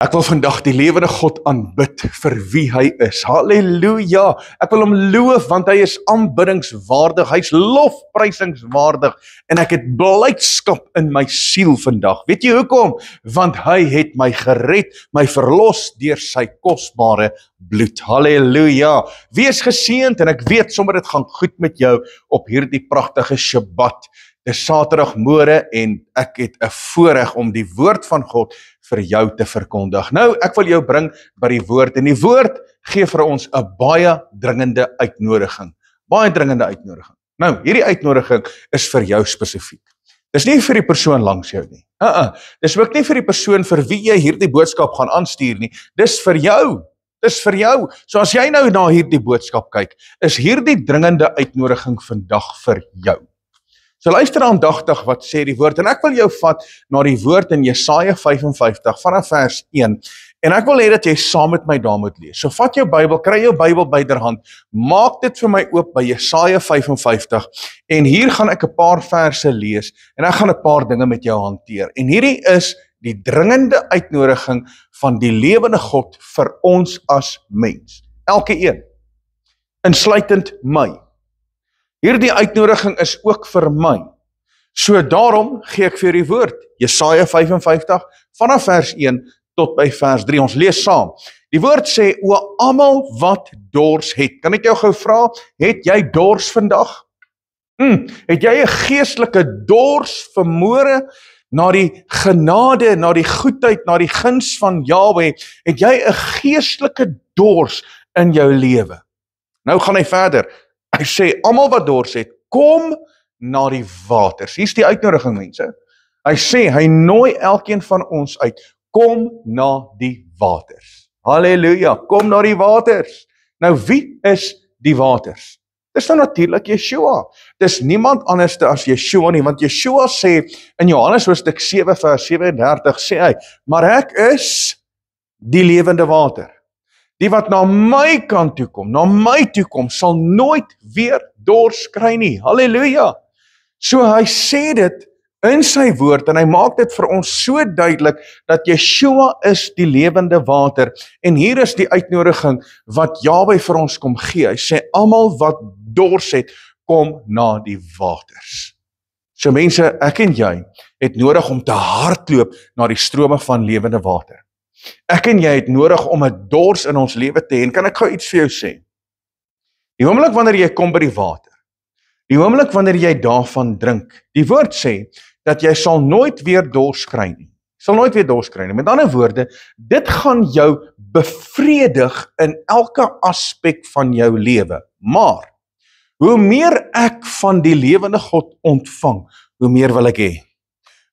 Ek wil vandag die lewende God aanbid vir wie hy is. Halleluja! Ek wil hom loof want hy is aanbiddingswaardig, hy's lofprysingswaardig en ek het blydskap in my siel vandag. Weet jy hoekom? Want hy het my gered, my verlos deur sy kosbare bloed. Halleluja! Wees geseënd en ek weet sommer dit gaan goed met jou op hierdie pragtige Shabbat. Dis Saterdagmôre en ek het 'n voorreg om die woord van God vir jou te verkondig. Nou, ek wil jou bring by die woord en die woord gee vir ons 'n baie dringende uitnodiging. Baie dringende uitnodiging. Nou, hierdie uitnodiging is vir jou spesifiek. Dis nie vir die persoon langs jou nie. Dis ook nie vir die persoon vir wie jy hierdie boodskap gaan aanstuur nie. Dis vir jou. Dis vir jou. So as jy nou na hierdie boodskap kyk, is hierdie dringende uitnodiging vandag vir jou. So luister aandagtig wat sê die woord, en ek wil jou vat na die woord in Jesaja 55 vanaf vers 1, en ek wil hê dat jy saam met my daar moet lees. So vat jou Bybel, kry jou Bybel byderhand, maak dit vir my oop by Jesaja 55, en hier gaan ek 'n paar verse lees, en ek gaan 'n paar dinge met jou hanteer. En hierdie is die dringende uitnodiging van die lewende God vir ons as mens. Elke een, insluitend my. Hierdie uitnodiging is ook vir my. So daarom gee ek vir die woord, Jesaja 55, vanaf vers 1 tot by vers 3. Ons lees saam. Die woord sê, o almal wat dors het. Kan ek jou gou vra, het jy dors vandag? Het jy 'n geestelike dors vanmôre na die genade, na die goedheid, na die guns van Jahweh? Het jy 'n geestelike dors in jou lewe? Nou gaan hy verder. Hy sê, almal wat dors het, kom na die waters. Hier is die uitnodiging, mense. Hy sê, hy nooi elkeen van ons uit, kom na die waters. Halleluja, kom na die waters. Nou, wie is die waters? Dis nou natuurlik Yeshua. Dis niemand anders as Yeshua nie, want Yeshua sê, in Johannes hoofstuk 7 vers 37, sê hy, maar ek is die lewende water. Die wat na my kant toe kom, sal nooit weer dors kry nie. Halleluja! So hy sê dit in sy woord, en hy maak dit vir ons so duidelik, dat Yeshua is die lewende water, en hier is die uitnodiging, wat Jahweh vir ons kom gee. Hy sê, almal wat dors het, kom na die waters. So mense, ek en jy, het nodig om te hardloop na die strome van lewende water. Ek en jy het nodig om 'n dors in ons lewe te hê, en kan ek gou iets vir jou sê? Die oomblik wanneer jy kom by die water, die oomblik wanneer jy daarvan drink, die woord sê, dat jy sal nooit weer dors kry nie. Sal nooit weer dors kry nie. Met ander woorde, dit gaan jou bevredig in elke aspek van jou lewe. Maar, hoe meer ek van die lewende God ontvang, hoe meer wil ek hê.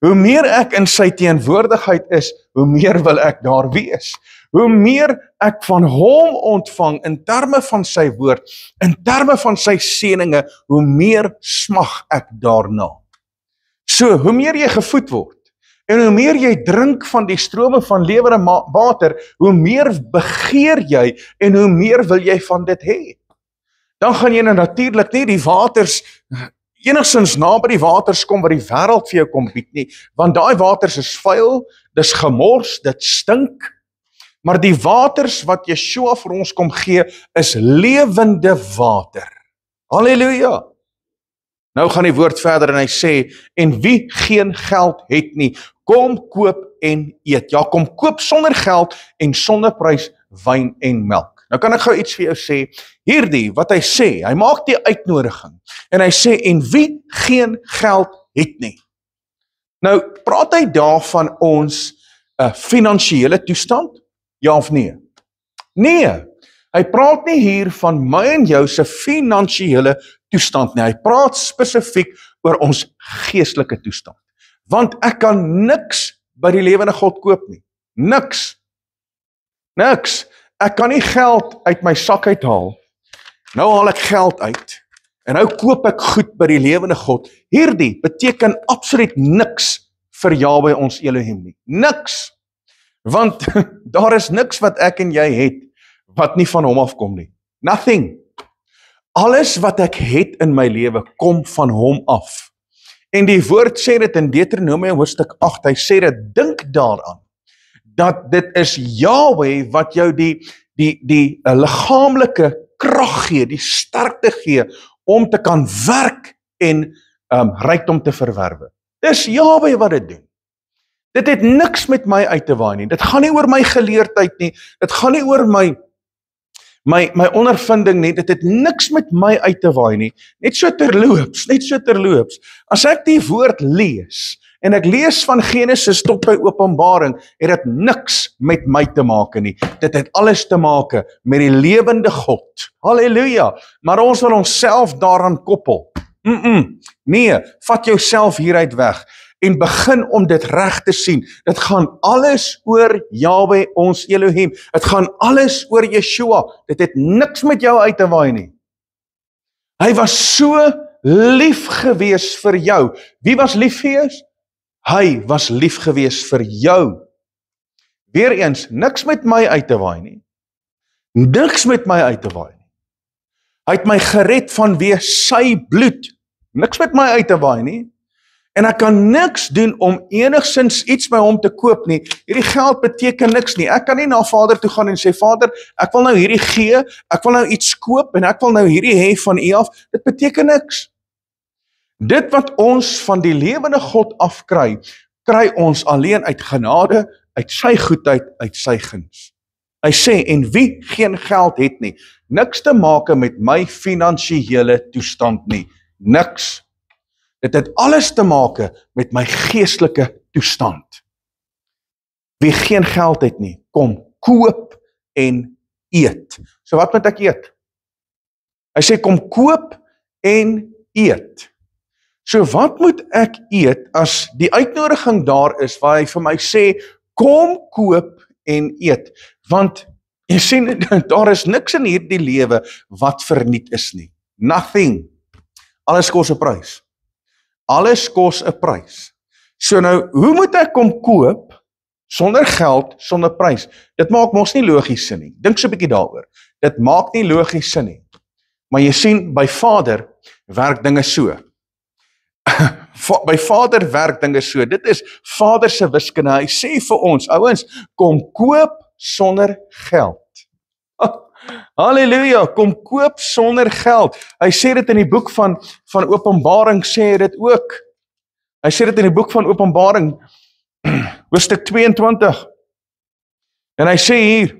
Hoe meer ek in sy teenwoordigheid is, hoe meer wil ek daar wees. Hoe meer ek van hom ontvang in terme van sy woord, in terme van sy seëninge, hoe meer smag ek daarna. So, hoe meer jy gevoed word, en hoe meer jy drink van die strome van lewende water, hoe meer begeer jy, en hoe meer wil jy van dit hê. Dan gaan jy natuurlik nie die waters enigstens na by die waters kom wat die wêreld vir jou kom bied nie, want daai waters is vuil, dis gemors, dit stink, maar die waters wat Yeshua vir ons kom gee, is lewende water. Halleluja! Nou gaan die woord verder en hy sê, en wie geen geld het nie, kom koop en eet. Ja, kom koop sonder geld en sonder prys wyn en melk. Nou kan ek gou iets vir jou sê, hierdie wat hy sê, hy maak die uitnodiging, en hy sê, en wie geen geld het nie. Nou, praat hy daar van ons finansiële toestand? Ja of nee? Nee, hy praat nie hier van my en jou se finansiële toestand nie, hy praat spesifiek oor ons geestelike toestand. Want ek kan niks by die lewende God koop nie. Niks. Ek kan nie geld uit my sak uithaal. Nou haal ek geld uit, en nou koop ek goed by die lewende God. Hierdie beteken absoluut niks vir Jahweh ons Elohim nie. Niks. Want daar is niks wat ek en jy het, wat nie van hom afkom nie. Nothing. Alles wat ek het in my lewe, kom van hom af. En die woord sê dit in Deuteronomium hoofstuk 8, hy sê dit, dink daaraan. dat dit is Yahweh wat jou die liggaamlike krag gee, die sterkte gee, om te kan werk en rykdom te verwerwe. Dis Yahweh wat dit doen. Dit het niks met my uit te waai nie. Dit gaan nie oor my geleerdheid nie. Dit gaan nie oor my ondervinding nie. Dit het niks met my uit te waai nie. Net so terloops. As ek die woord lees, en ek lees van Genesis tot by Openbaring, het dit niks met my te maak nie. Dit het alles te maak met die lewende God. Halleluja. Maar ons wil onsself daaraan koppel. Nee, vat jouself hieruit weg en begin om dit reg te sien. Dit gaan alles oor Yahweh ons Elohim. Dit gaan alles oor Yeshua. Dit het niks met jou uit te waai nie. Hy was so lief gewees vir jou. Wie was lief gewees? Hy was lief gewees vir jou. Weereens, niks met my uit te waai nie. Niks met my uit te waai nie. Hy het my gered vanweë sy bloed. Niks met my uit te waai nie. En ek kan niks doen om enigsins iets by hom te koop nie. Hierdie geld beteken niks nie. Ek kan nie na Vader toe gaan en sê, Vader, ek wil nou hierdie gee, ek wil nou iets koop en ek wil nou hierdie hê van U af. Dit beteken niks. Dit wat ons van die lewende God afkry, kry ons alleen uit genade, uit sy goedheid, uit sy guns. Hy sê, en wie geen geld het nie, niks te maak met my finansiële toestand nie. Niks. Dit het alles te maak met my geestelike toestand. Wie geen geld het nie, kom koop en eet. So wat moet ek eet? Hy sê, kom koop en eet. So wat moet ek eet as die uitnodiging daar is, waar hy vir my sê, kom koop en eet? Want, jy sien, daar is niks in hierdie lewe wat verniet is nie. Nothing. Alles kos 'n prys. Alles kos 'n prys. So nou, hoe moet ek kom koop, sonder geld, sonder prys? Dit maak mos nie logies sin nie. Dink so 'n bietjie daaroor. Dit maak nie logies sin nie. Maar jy sien, by Vader werk dinge so. By Vader werk dinge so. Dit is Vader se wiskunde. Hy sê vir ons, ouens, kom koop sonder geld. Halleluja, kom koop sonder geld. Hy sê dit in die boek van Openbaring, sê hy dit ook. Hy sê dit in die boek van Openbaring, hoofstuk 22. En hy sê hier,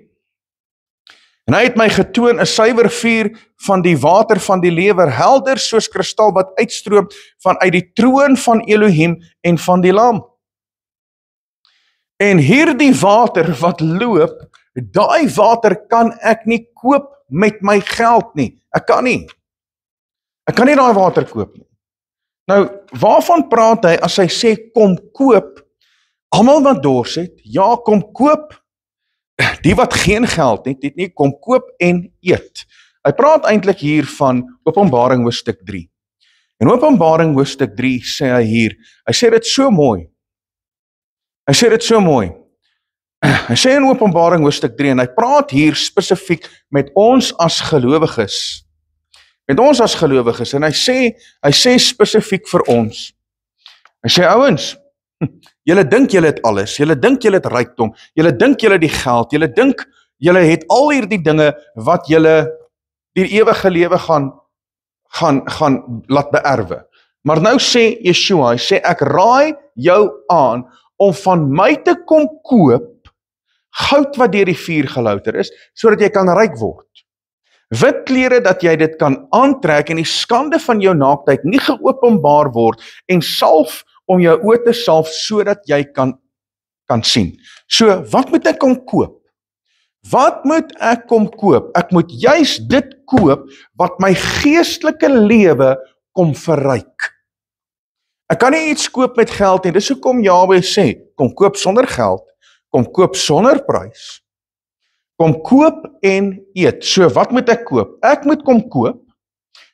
en hy het my getoon 'n suiwer vuur van die water van die lewer, helder soos kristal wat uitstroom vanuit die troon van Elohim en van die Lam. En hierdie water wat loop, daai water kan ek nie koop met my geld nie. Ek kan nie. Ek kan nie daai water koop nie. Nou, waarvan praat hy as hy sê kom koop? Almal wat dors het, ja, kom koop. Die wat geen geld het nie, kom koop en eet. Hy praat eintlik hier van Openbaring hoofstuk 3. En Openbaring hoofstuk 3 sê hy hier, hy sê dit so mooi. Hy sê dit so mooi. Hy sê in Openbaring hoofstuk 3, en hy praat hier spesifiek met ons as gelowiges. Met ons as gelowiges, en hy sê spesifiek vir ons. Hy sê, ouens, julle dink julle het alles, julle dink julle het rykdom, julle dink julle die geld, julle dink julle het al hierdie dinge wat julle die ewige lewe gaan laat beerwe. Maar nou sê Yeshua, hy sê ek raai jou aan om van my te kom koop goud wat deur die vuur gelouter is, sodat jy kan ryk word. Wit klere dat jy dit kan aantrek en die skande van jou naaktheid nie geopenbaar word en salf om jou oë te salf sodat jy kan sien. So, wat moet ek kom koop? Wat moet ek kom koop? Ek moet juis dit koop wat my geestelike lewe kom verryk. Ek kan nie iets koop met geld nie. Dis hoekom Yahweh sê, kom koop sonder geld, kom koop sonder prys. Kom koop en eet. So, wat moet ek koop? Ek moet kom koop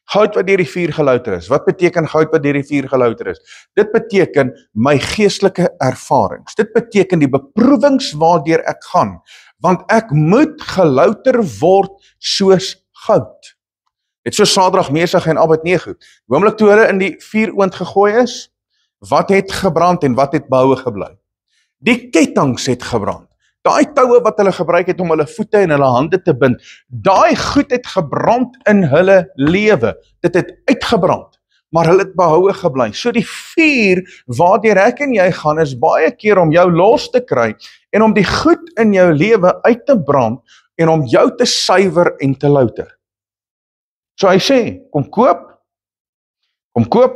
goud wat deur die vuur gelouter is. Wat beteken goud wat deur die vuur gelouter is? Dit beteken my geestelike ervarings. Dit beteken die beproewings waardeur ek gaan. Want ek moet gelouter word soos goud. Net so Sadrag, Mesach en Abednego. Die oomblik toe hulle in die vuuroond gegooi is, wat het gebrand en wat het behoue gebly? Die kettinge het gebrand. Daai toue wat hulle gebruik het om hulle voete en hulle hande te bind, daai goed het gebrand in hulle lewe. Dit het uitgebrand, maar hulle het behoue gebly. So die vuur waardeur ek en jy gaan is baie keer om jou los te kry en om die goed in jou lewe uit te brand en om jou te suiwer en te louter. So hy sê, kom koop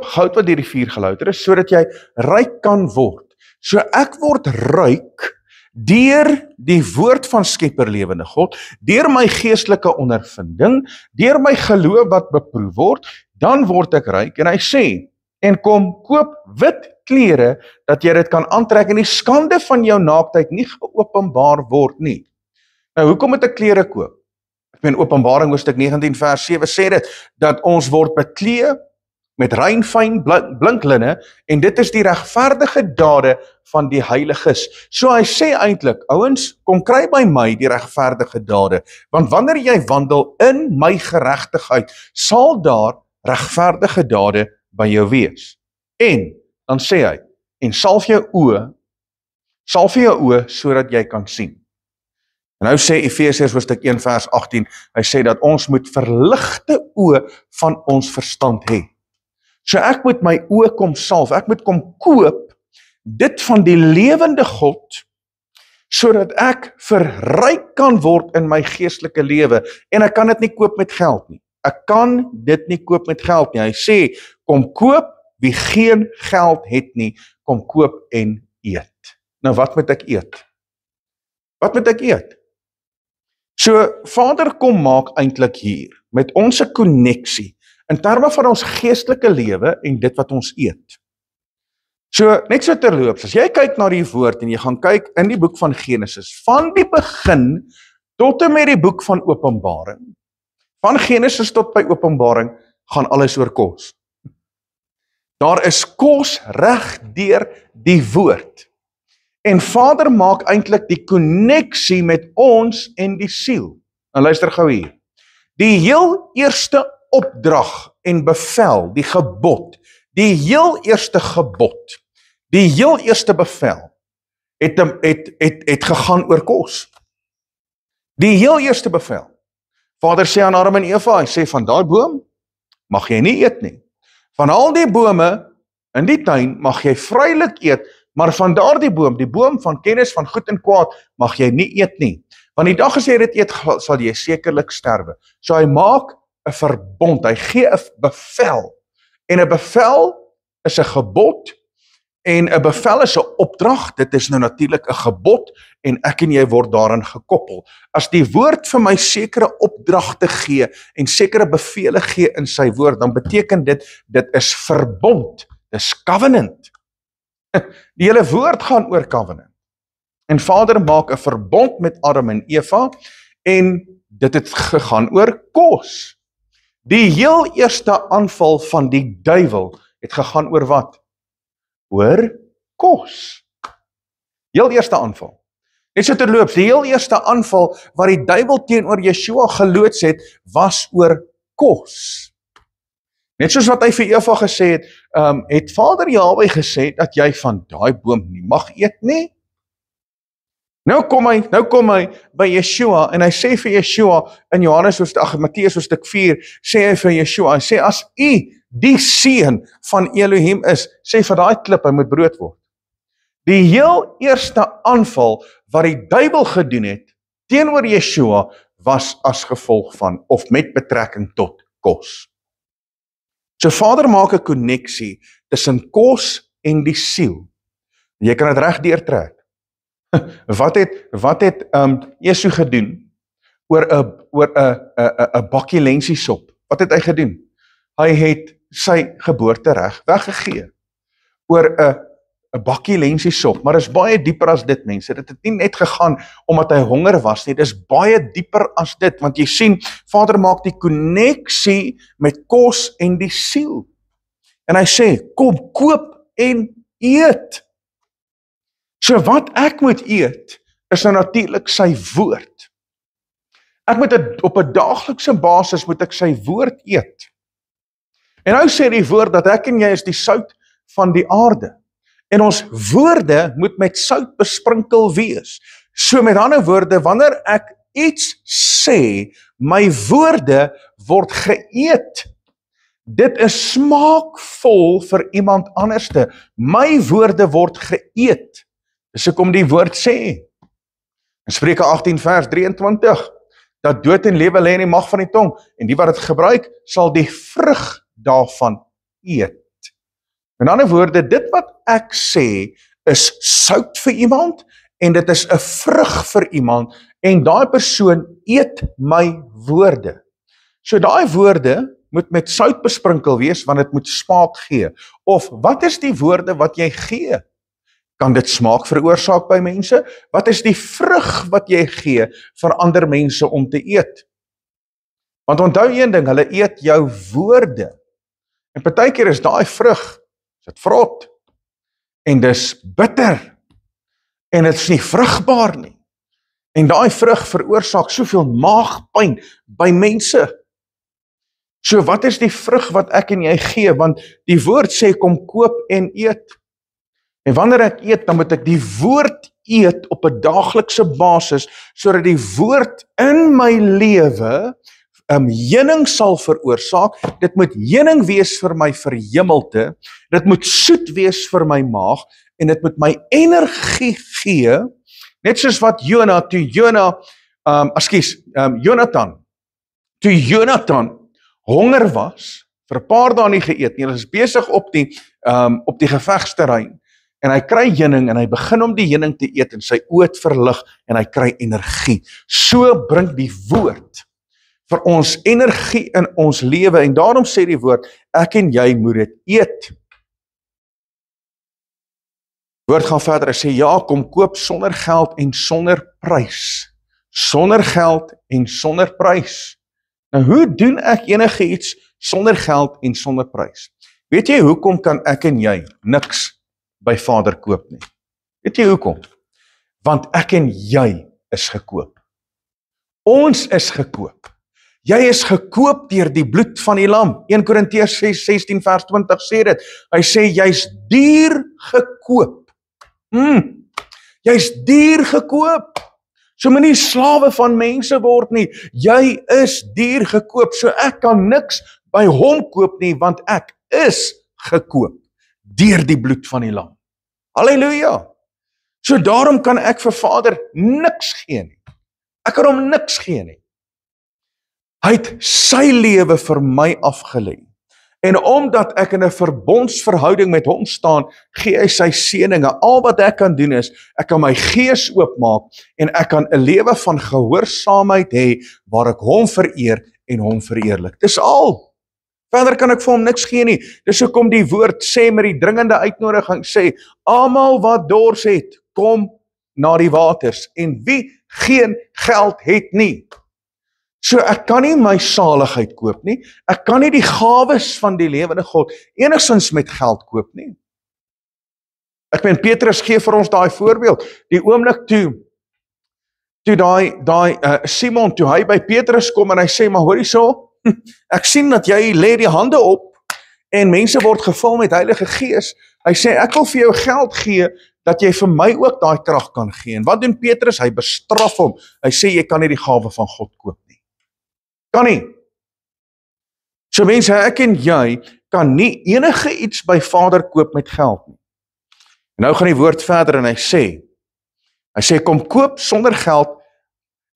goud wat deur die vuur gelouter is, sodat jy ryk kan word. So ek word ryk deur die woord van Skepper lewende God, deur my geestelike ondervinding, deur my geloof wat beproef word, dan word ek ryk. En hy sê, en kom koop wit klere, dat jy dit kan aantrek en die skande van jou naaktheid nie geopenbaar word nie. Nou, hoekom moet ek klere koop? In Openbaring hoofstuk 19 vers 7 sê dit, dat ons word beklee met rein fyn blinklinne, en dit is die regverdige dade van die heiliges. So hy sê eintlik, ouens, kom kry by my die regverdige dade, want wanneer jy wandel in my geregtigheid, sal daar regverdige dade by jou wees. En, dan sê hy, en salf jou oë, sodat jy kan sien. En nou sê Efesiërs hoofstuk 1 vers 18, hy sê dat ons moet verligte oë van ons verstand hê. So ek moet my oë kom salf, ek moet kom koop dit van die lewende God, sodat ek verryk kan word in my geestelike lewe, en ek kan dit nie koop met geld nie. Ek kan dit nie koop met geld nie. Hy sê, kom koop, wie geen geld het nie, kom koop en eet. Nou wat moet ek eet? Wat moet ek eet? So, Vader kom maak eintlik hier, met ons 'n konneksie, in terme van ons geestelike lewe en dit wat ons eet. So, net so terloops, as jy kyk na die woord en jy gaan kyk in die boek van Genesis, van die begin tot en met die boek van Openbaring, van Genesis tot by Openbaring, gaan alles oor kos. Daar is kos reg deur die woord. En Vader maak eintlik die konneksie met ons en die siel. Nou luister gou hier. Die heel eerste opdrag en bevel, die gebod, die heel eerste gebod, die heel eerste bevel, het gegaan oor kos. Die heel eerste bevel. Vader sê aan Adam en Eva, hy sê, van daai boom mag jy nie eet nie. Van al die bome in die tuin mag jy vrylik eet, maar van daardie boom, die boom van kennis van goed en kwaad, mag jy nie eet nie. Want die dag as jy dit eet, sal jy sekerlik sterwe. So hy maak 'n verbond, hy gee 'n bevel. En 'n bevel is 'n gebod, en 'n bevel is 'n opdrag, dit is nou natuurlik 'n gebod, en ek en jy word daarin gekoppel. As die woord vir my sekere opdragte gee, en sekere bevele gee in sy woord, dan beteken dit is verbond, dis covenant. Die hele woord gaan oor covenant. En Vader maak 'n verbond met Adam en Eva, en dit het gegaan oor kos. Die heel eerste aanval van die duiwel het gegaan oor wat? Oor kos. Heel eerste aanval. Net so terloops, die heel eerste aanval wat die duiwel teenoor Yeshua geloods het, was oor kos. Net soos wat hy vir Eva gesê het Vader Jahwe gesê dat jy van daai boom nie mag eet nie. Nou kom hy by Yeshua en hy sê vir Yeshua in Matteus hoofstuk 4 sê hy vir Yeshua, hy sê as u die seun van Elohim is, sê vir daai klip hy moet brood word. Die heel eerste aanval wat die duiwel gedoen het teenoor Yeshua was as gevolg van of met betrekking tot kos. So Vader maak 'n konneksie tussen kos en die siel. Jy kan dit reg deurtrek. Wat het Jesu gedoen oor 'n bakkie lensiesop? Wat het hy gedoen? Hy het sy geboortereg weggegee oor 'n bakkie lensiesop, maar is baie dieper as dit, mense. Dit het nie net gegaan omdat hy honger was nie, dis baie dieper as dit, want jy sien, Vader maak die konneksie met kos en die siel. En hy sê, kom, koop en eet. So wat ek moet eet, is nou natuurlik sy woord. Ek moet op 'n daaglikse basis moet ek sy woord eet. En nou sê die woord dat ek en jy is die sout van die aarde. En ons woorde moet met sout besprinkel wees. So met ander woorde, wanneer ek iets sê, my woorde word geëet. Dit is smaakvol vir iemand anderste. My woorde word geëet. Dis hoekom die woord sê. In Spreuke 18 vers 23, dat dood en lewe lê in die mag van die tong, en die wat dit gebruik, sal die vrug daarvan eet. In ander woorde, dit wat ek sê, is sout vir iemand, en dit is 'n vrug vir iemand, en daai persoon eet my woorde. So daai woorde moet met sout besprinkel wees, want dit moet smaak gee. Of wat is die woorde wat jy gee? Kan dit smaak veroorsaak by mense? Wat is die vrug wat jy gee vir ander mense om te eet? Want onthou een ding, hulle eet jou woorde. En partykeer is daai vrug, dit vrot, en dis bitter, en dit is nie vrugbaar nie. En daai vrug veroorsaak soveel maagpyn by mense. So wat is die vrug wat ek en jy gee? Want die woord sê, kom koop en eet. En wanneer ek eet, dan moet ek die woord eet op 'n daaglikse basis, sodat die woord in my lewe heuning sal veroorsaak. Dit moet heuning wees vir my verhemelte, dit moet soet wees vir my maag, en dit moet my energie gee, net soos wat Jonathan honger was, vir 'n paar dae nie geëet nie, hulle is besig op die gevegsterrein, en hy kry heuning, en hy begin om die heuning te eet, en sy oë het verlig, en hy kry energie. So bring die woord vir ons energie in ons lewe, en daarom sê die woord, ek en jy moet dit eet. Die woord gaan verder, hy sê, ja, kom koop sonder geld en sonder prys. Sonder geld en sonder prys. Nou, hoe doen ek enige iets sonder geld en sonder prys? Weet jy, hoekom kan ek en jy niks by Vader koop nie? Weet jy hoekom? Want ek en jy is gekoop. Ons is gekoop. Jy is gekoop deur die bloed van die lam. 1 Korintiërs 16 vers 20 sê dit. Hy sê, jy's duur gekoop. Jy's duur gekoop. So moenie slawe van mense word nie. Jy is duur gekoop. So ek kan niks by hom koop nie, want ek is gekoop deur die bloed van die lam. Halleluja. So daarom kan ek vir Vader niks gee nie. Ek kan hom niks gee nie. Hy het sy lewe vir my afgelê. En omdat ek in 'n verbondsverhouding met hom staan, gee hy sy seëninge. Al wat ek kan doen is, ek kan my gees oopmaak en ek kan 'n lewe van gehoorsaamheid hê waar ek hom vereer en hom verheerlik. Dis al. Verder kan ek vir hom niks gee nie. Dis hoekom die woord sê met die dringende uitnodiging sê, almal wat dors het, kom na die waters, en wie geen geld het nie. So ek kan nie my saligheid koop nie, ek kan nie die gawes van die lewende God enigstens met geld koop nie. Ek meen, Petrus gee vir ons daai voorbeeld, die oomblik toe Simon, toe hy by Petrus kom en hy sê, maar hoor hierso, ek sien dat jy lê die hande op, en mense word gevul met Heilige Gees, hy sê, ek wil vir jou geld gee, dat jy vir my ook daai krag kan gee. En wat doen Petrus? Hy bestraf hom, hy sê, jy kan nie die gawe van God koop nie. Kan nie. So mense, ek en jy kan nie enige iets by Vader koop met geld nie. En nou gaan die woord verder en hy sê, kom koop sonder geld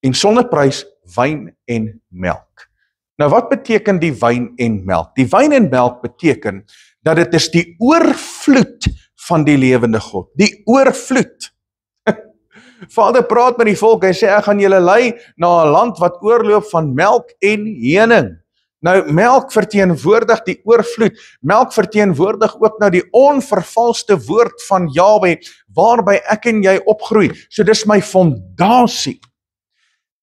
en sonder prys wyn en melk. Nou wat beteken die wyn en melk? Die wyn en melk beteken dat dit is die oorvloed van die lewende God. Die oorvloed. Vader praat met die volk, hy sê, ek gaan julle lei na 'n land wat oorloop van melk en honing. Nou, melk verteenwoordig die oorvloed, melk verteenwoordig ook nou die onvervalste woord van Jahwe, waarby ek en jy opgroei. So dis my fondasie.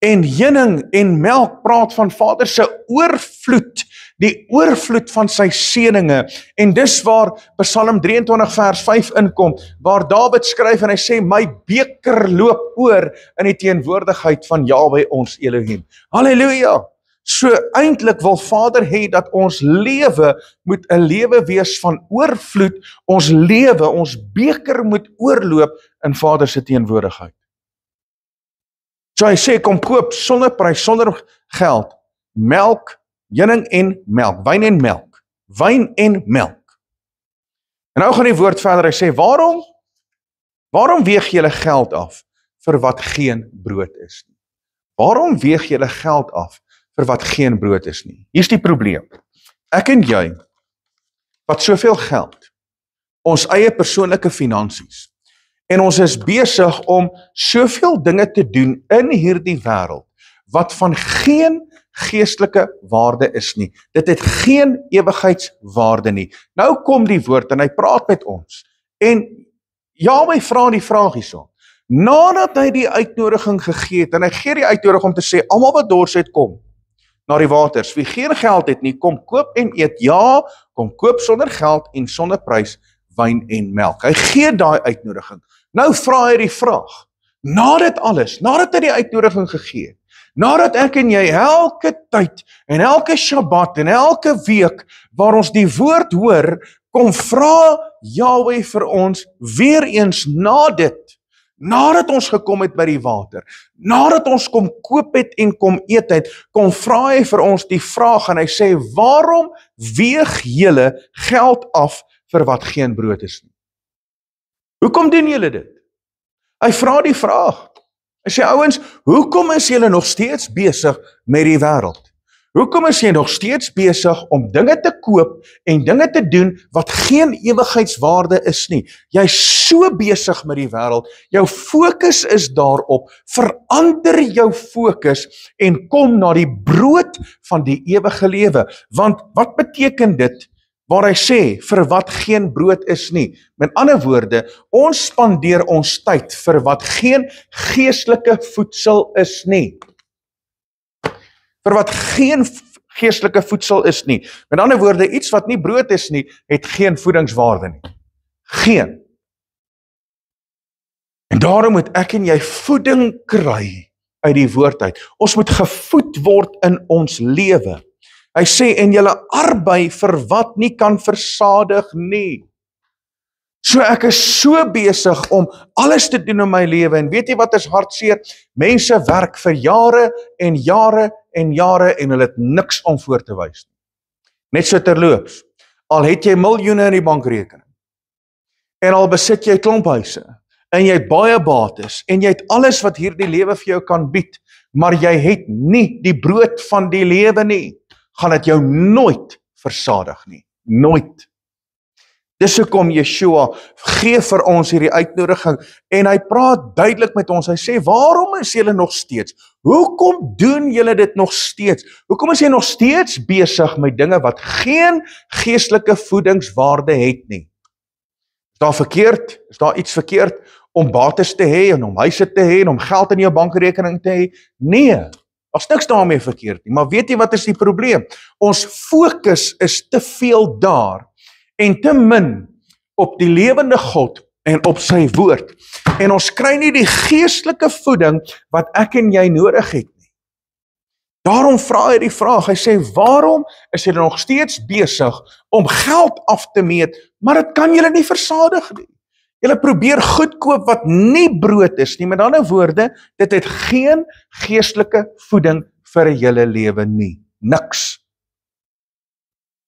En honing en melk praat van Vader se oorvloed, die oorvloed van sy seëninge. En dis waar Psalm 23 vers 5 inkom, waar Dawid skryf en hy sê, my beker loop oor in die teenwoordigheid van Jahwe ons Elohim. Halleluja! So eintlik wil Vader hê dat ons lewe moet 'n lewe wees van oorvloed, ons lewe, ons beker moet oorloop in Vader se teenwoordigheid. So hy sê, kom koop sonder prys, sonder geld, melk, heuning en melk, wyn en melk, wyn en melk. En nou gaan die woord verder, hy sê, waarom weeg julle geld af vir wat geen brood is nie? Waarom weeg julle geld af vir wat geen brood is nie? Hier is die probleem. Ek en jy, wat soveel geld, ons eie persoonlike finansies, en ons is besig om soveel dinge te doen in hierdie wêreld, wat van geen geestelike waarde is nie. Dit het geen ewigheidswaarde nie. Nou kom die woord en hy praat met ons. En Jahwe vra die vraag hierso. Nadat hy die uitnodiging gegee het, en hy gee die uitnodiging om te sê, almal wat dors het, kom na die waters. Wie geen geld het nie, kom koop en eet. Ja, kom koop sonder geld en sonder prys wyn en melk. Hy gee daai uitnodiging. Nou vra hy die vraag. Nadat hy die uitnodiging gegee het, nadat ek en jy elke tyd en elke Shabbat en elke week waar ons die woord hoor, kom vra Jahwe vir ons weer eens nadat ons gekom het by die water, nadat ons kom koop het en kom eet het, kom vra hy vir ons die vraag en hy sê, waarom weeg julle geld af vir wat geen brood is nie? Hoekom doen julle dit? Hy vra die vraag. Hy sê, ouens, hoekom is julle nog steeds besig met die wêreld? Hoekom is jy nog steeds besig om dinge te koop en dinge te doen wat geen ewigheidswaarde is nie? Jy's so besig met die wêreld, jou fokus is daarop, verander jou fokus en kom na die brood van die ewige lewe. Want wat beteken dit? Waar hy sê, vir wat geen brood is nie. Met ander woorde, ons spandeer ons tyd vir wat geen geestelike voedsel is nie. Vir wat geen geestelike voedsel is nie. Met ander woorde, iets wat nie brood is nie, het geen voedingswaarde nie. Geen. En daarom moet ek en jy voeding kry uit die woord uit. Ons moet gevoed word in ons lewe. Hy sê, en julle arbei vir wat nie kan versadig nie. So ek is so besig om alles te doen in my lewe, en weet jy wat is hartseer? Mense werk vir jare en jare en jare, en hulle het niks om voor te wys. Net so terloops, al het jy miljoene in die bankrekening, en al besit jy klomp huise, en jy het baie bates, en jy het alles wat hierdie lewe vir jou kan bied, maar jy het nie die brood van die lewe nie, gaan dit jou nooit versadig nie. Nooit. Dis hoekom Yeshua gee vir ons hierdie uitnodiging en hy praat duidelik met ons. Hy sê, waarom is julle nog steeds? Hoekom doen julle dit nog steeds? Hoekom is jy nog steeds besig met dinge wat geen geestelike voedingswaarde het nie? Is daar iets verkeerd om bates te hê en om huise te hê en om geld in jou bankrekening te hê? Nee. Daar's niks daarmee verkeerd nie, maar weet jy wat is die probleem? Ons fokus is te veel daar en te min op die lewende God en op sy woord. En ons kry nie die geestelike voeding wat ek en jy nodig het nie. Daarom vra hy die vraag, hy sê, waarom is julle nog steeds besig om geld af te meet, maar dit kan julle nie versadig nie. Julle probeer goed koop wat nie brood is nie. Met ander woorde, dit het geen geestelike voeding vir julle lewe nie. Niks.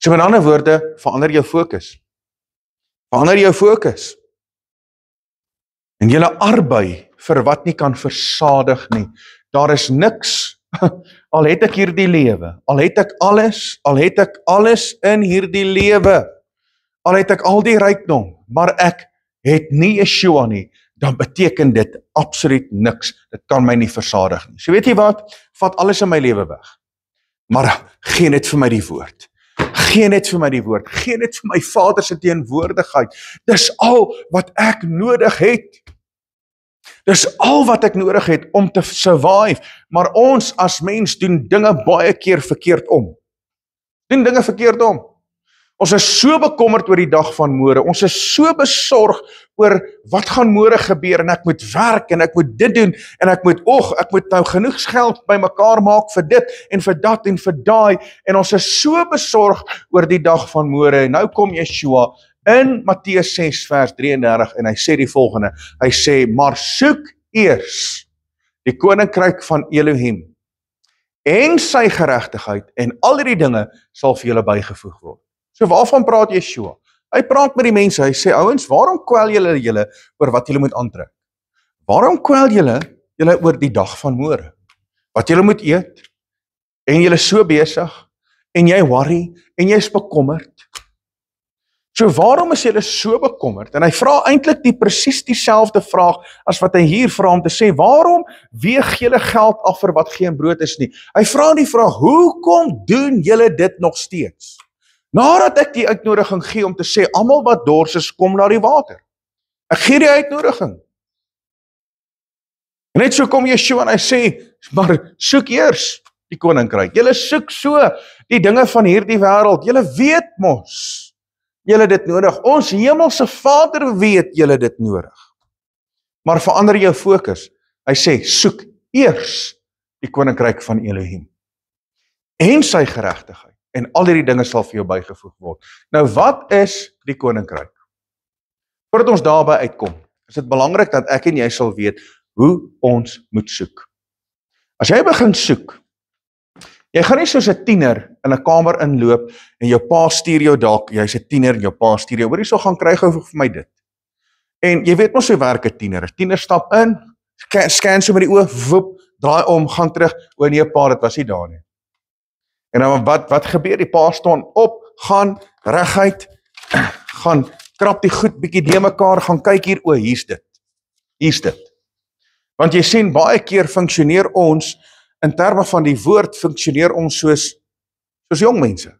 So met ander woorde, verander jou fokus. Verander jou fokus. En julle arbei vir wat nie kan versadig nie. Daar is niks, al het ek hierdie lewe, al het ek alles in hierdie lewe, al het ek al die rykdom, maar ek het nie Yeshua nie, dan beteken dit absoluut niks. Dit kan my nie versadig nie. So weet jy wat? Vat alles in my lewe weg. Maar gee net vir my die woord. Gee net vir my die woord. Gee net vir my Vader se teenwoordigheid. Dis al wat ek nodig het. Dis al wat ek nodig het om te survive. Maar ons as mens doen dinge baie keer verkeerd om. Ons is so bekommerd oor die dag van môre. Ons is so besorg oor wat gaan môre gebeur en ek moet werk en ek moet dit doen en ek moet nou genoeg geld bymekaar maak vir dit en vir dat en vir daai en ons is so besorg oor die dag van môre. En nou kom Yeshua in Matteus 6 vers 33 en hy sê die volgende. Hy sê, maar soek eers die koninkryk van Elohim en sy geregtigheid en al hierdie dinge sal vir julle bygevoeg word. So waarvan praat Yeshua? Hy praat met die mense, hy sê, ouens, waarom kwel julle oor wat julle moet aantrek? Waarom kwel julle oor die dag van môre? Wat julle moet eet? En julle so besig, en jy worry, en jy is bekommerd. So waarom is julle so bekommerd? En hy vra eintlik presies dieselfde vraag as wat hy hier vra om te sê, waarom weeg julle geld af vir wat geen brood is nie? Hy vra die vraag, hoekom doen julle dit nog steeds? Nadat ek die uitnodiging gee om te sê, almal wat dors is, kom na die water. Ek gee die uitnodiging. En net so kom Yeshua en hy sê, maar soek eers die koninkryk. Julle soek so die dinge van hierdie wêreld. Julle weet mos, julle dit nodig. Ons hemelse Vader weet julle dit nodig. Maar verander jou fokus. Hy sê, soek eers die koninkryk van Elohim en sy geregtigheid. En al hierdie dinge sal vir jou bygevoeg word. Nou, wat is die koninkryk? Voordat ons daarby uitkom, is dit belangrik dat ek en jy sal weet hoe ons moet soek. As jy begin soek, jy gaan nie soos 'n tiener in 'n kamer inloop en jou pa stuur jou dalk, jy's 'n tiener en jou pa stuur jou, hoorie so gaan kry gou vir my dit. En jy weet mos hoe werk 'n tiener. 'n Tiener stap in, scan so met die oë, woep, draai om, gaan terug, o nee pa, dit was nie daar nie. En dan wat gebeur? Die pa staan op, gaan reguit, gaan krap die goed bietjie de mekaar, gaan kyk hier, o hier's dit. Hier's dit. Want jy sien, baie keer funksioneer ons, in terme van die woord, funksioneer ons soos jong mense.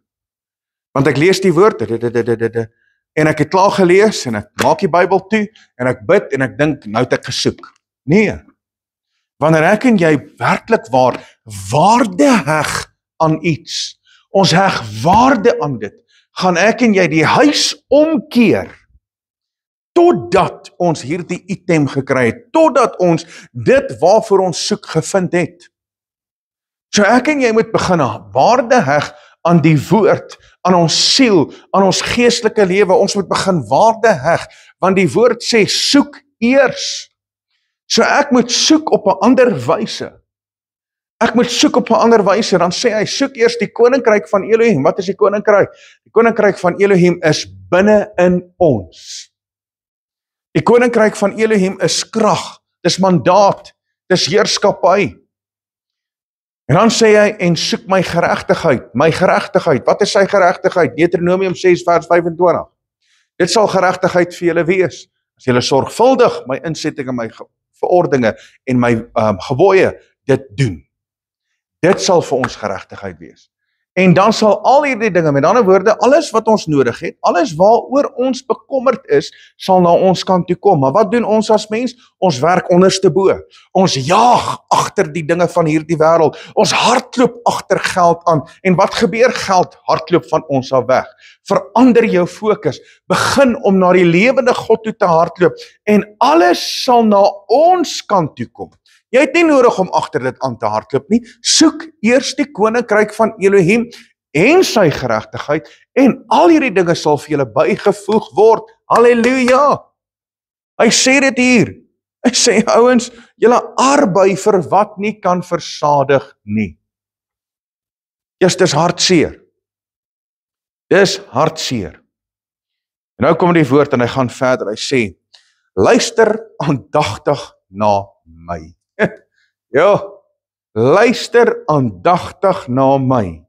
Want ek lees die woord, en ek het klaar gelees, en ek maak die Bybel toe, en ek bid, en ek dink, nou het ek gesoek. Nee. Wanneer ek en jy werklik waarde heg aan iets, ons heg waarde aan dit, gaan ek en jy die huis omkeer, totdat ons hierdie item gekry het, totdat ons dit waarvoor ons soek gevind het. So ek en jy moet begin waarde heg aan die woord, aan ons siel, aan ons geestelike lewe. Ons moet begin waarde heg, want die woord sê, soek eers. So ek moet soek op 'n ander wyse. Ek moet soek op 'n ander wyse, dan sê hy, soek eers die koninkryk van Elohim. Wat is die koninkryk? Die koninkryk van Elohim is binne in ons. Die koninkryk van Elohim is krag, dis mandaat, dis heerskappy. En dan sê hy, en soek my geregtigheid. My geregtigheid, wat is sy geregtigheid? Deuteronomium 6 vers 25. Dit sal geregtigheid vir julle wees, as julle sorgvuldig my insettinge, my verordeninge en my gebooie dit doen. Dit sal vir ons geregtigheid wees. En dan sal al hierdie dinge, met ander woorde, alles wat ons nodig het, alles waaroor ons bekommerd is, sal na ons kant toe kom. Maar wat doen ons as mens? Ons werk onderste bo. Ons jaag agter die dinge van hierdie wêreld. Ons hardloop agter geld aan. En wat gebeur? Geld hardloop van ons af weg. Verander jou fokus. Begin om na die lewende God toe te hardloop. En alles sal na ons kant toe kom. Jy het nie nodig om agter dit aan te hardloop nie. Soek eers die koninkryk van Elohim en sy geregtigheid en al hierdie dinge sal vir julle bygevoeg word. Halleluja! Hy sê dit hier. Hy sê, ouens, julle arbei vir wat nie kan versadig nie. Dis hartseer. Dis hartseer. En nou kom die woord en hy gaan verder. Hy sê, luister aandagtig na my. Ja, luister aandagtig na my.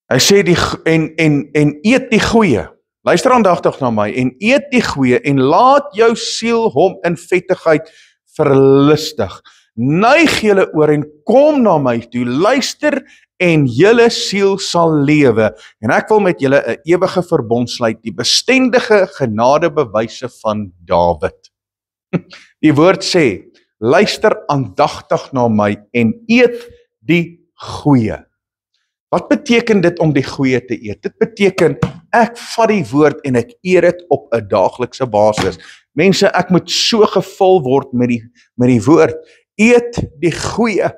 Hy sê en eet die goeie. Luister aandagtig na my en eet die goeie en laat jou siel hom in vettigheid verlustig. Neig julle oor en kom na my toe. Luister en julle siel sal lewe. En ek wil met julle 'n ewige verbond sluit, die bestendige genadebewyse van Dawid. Die woord sê, luister aandagtig na my en eet die goeie. Wat beteken dit om die goeie te eet? Dit beteken, ek vat die woord en ek eet dit op 'n daaglikse basis. Mense, ek moet so gevul word met die woord. Eet die goeie.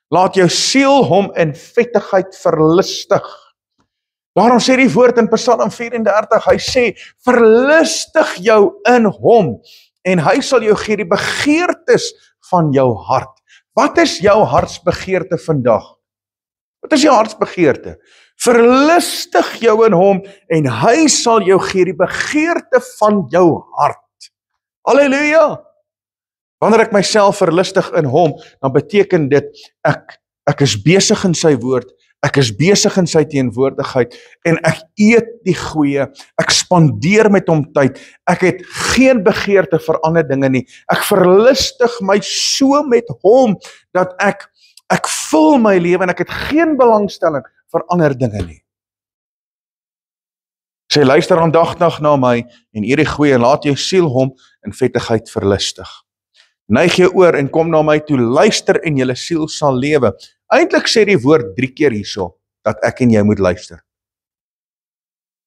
Laat jou siel hom in vettigheid verlustig. Daarom sê die woord in Psalm 34, hy sê, verlustig jou in hom. en hy sal jou gee die begeertes van jou hart. Wat is jou hartsbegeerte vandag? Wat is jou hartsbegeerte? Verlustig jou in hom en hy sal jou gee die begeerte van jou hart. Halleluja! Wanneer ek myself verlustig in hom, dan beteken dit ek is besig in sy woord, ek is besig in sy teenwoordigheid en ek eet die goeie, ek spandeer met hom tyd, ek het geen begeerte vir ander dinge nie, ek verlustig my so met hom, dat ek vul my lewe en ek het geen belangstelling vir ander dinge nie. Sê, luister aandagtig na my en eer die goeie en laat jou siel hom in vettigheid verlustig. Neig jou oor en kom na my toe, luister en julle siel sal lewe. Eintlik sê die woord 3 keer hierso, dat ek en jy moet luister.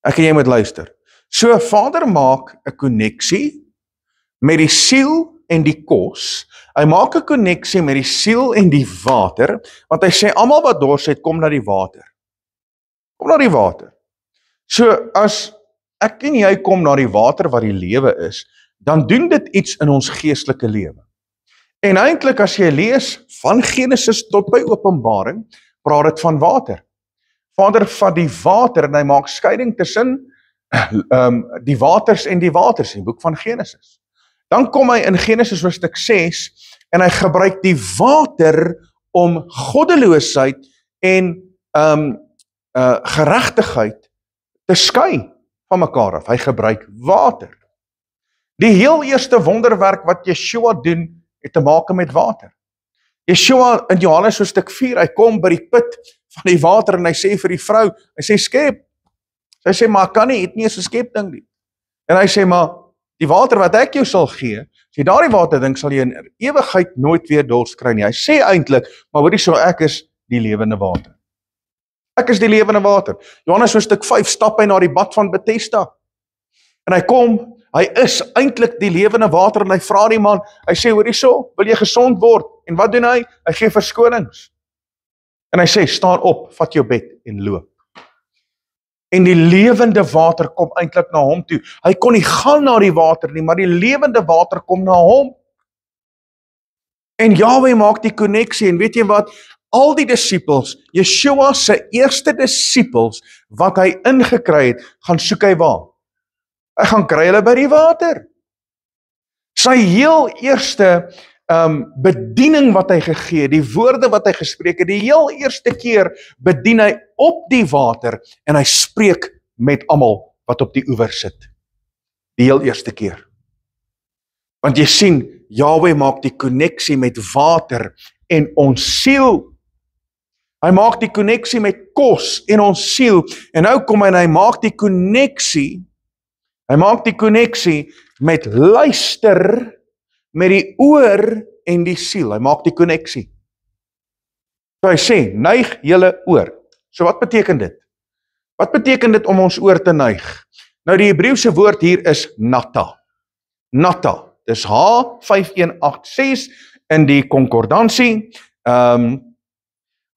Ek en jy moet luister. So, Vader maak 'n koneksie met die siel en die kos. Hy maak 'n koneksie met die siel en die water, want hy sê, almal wat dors het, kom na die water. Kom na die water. So, as ek en jy kom na die water wat die lewe is, dan doen dit iets in ons geestelike lewe. En eintlik as jy lees van Genesis tot by Openbaring, praat dit van water. Vader vat die water en hy maak skeiding tussen die waters en die waters in die boek van Genesis. Dan kom hy in Genesis hoofstuk 6 en hy gebruik die water om goddeloosheid en geregtigheid te skei van mekaar af. Hy gebruik water. Die heel eerste wonderwerk wat Yeshua doen, het te maak met water. Yeshua in Johannes hoofstuk 4, hy kom by die put van die water en hy sê vir die vrou, hy sê skep. Sy sê, maar kan nie, het nie eens 'n skepding nie. En hy sê, maar die water wat ek jou sal gee, as jy daardie water drink, sal jy in ewigheid nooit weer dors kry nie. Hy sê eintlik, maar hoorie so, ek is die lewende water. Ek is die lewende water. Johannes hoofstuk 5 stap hy na die bad van Bethesda. En hy kom, hy is eintlik die lewende water en hy vra die man, hy sê, hoorie so, wil jy gesond word? En wat doen hy? Hy gee verskonings. En hy sê, staan op, vat jou bed en loop. En die lewende water kom eintlik na hom toe. Hy kon nie gaan na die water nie, maar die lewende water kom na hom. En Yahweh maak die koneksie, en weet jy wat? Al die disippels, Yeshua se eerste disippels, wat hy ingekry het, gaan soek hy waar? Hy gaan kry hulle by die water. Sy heel eerste bediening wat hy gegee, die woorde wat hy gespreek het, die heel eerste keer bedien hy op die water, en hy spreek met almal wat op die oewer sit. Die heel eerste keer. Want jy sien, Yahweh maak die koneksie met water en ons siel. Hy maak die koneksie met kos en ons siel, en nou kom hy en hy maak die koneksie met luister, met die oor en die siel. Hy maak die koneksie. So hy sê, neig julle oor. So wat beteken dit? Wat beteken dit om ons oor te neig? Nou die Hebreëse woord hier is nata. Nata. Dis H5186 in die konkordansie.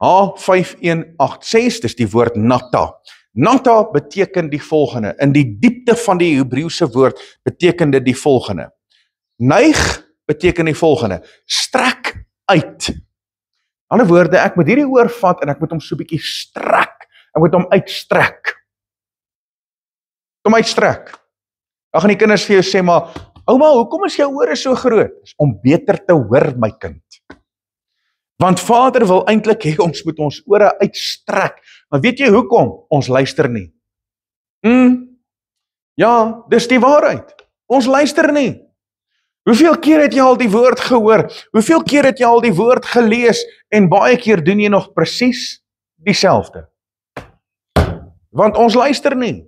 H5186, dis die woord nata. Nata beteken die volgende. In die diepte van die Hebreëse woord beteken dit die volgende. Neig beteken die volgende. Strek uit. In ander woorde, ek moet hierdie oorvat en ek moet hom so 'n bietjie strek. Ek moet hom uitstrek. Dan gaan die kinders vir jou sê, maar ouma, hoekom is jou ore so groot? Om beter te hoor, my kind. Want Vader wil eintlik hê ons moet ons ore uitstrek. Maar weet jy hoekom? Ons luister nie. Ja, dis die waarheid. Ons luister nie. Hoeveel keer het jy al die woord gehoor? Hoeveel keer het jy al die woord gelees? En baie keer doen jy nog presies dieselfde. Want ons luister nie.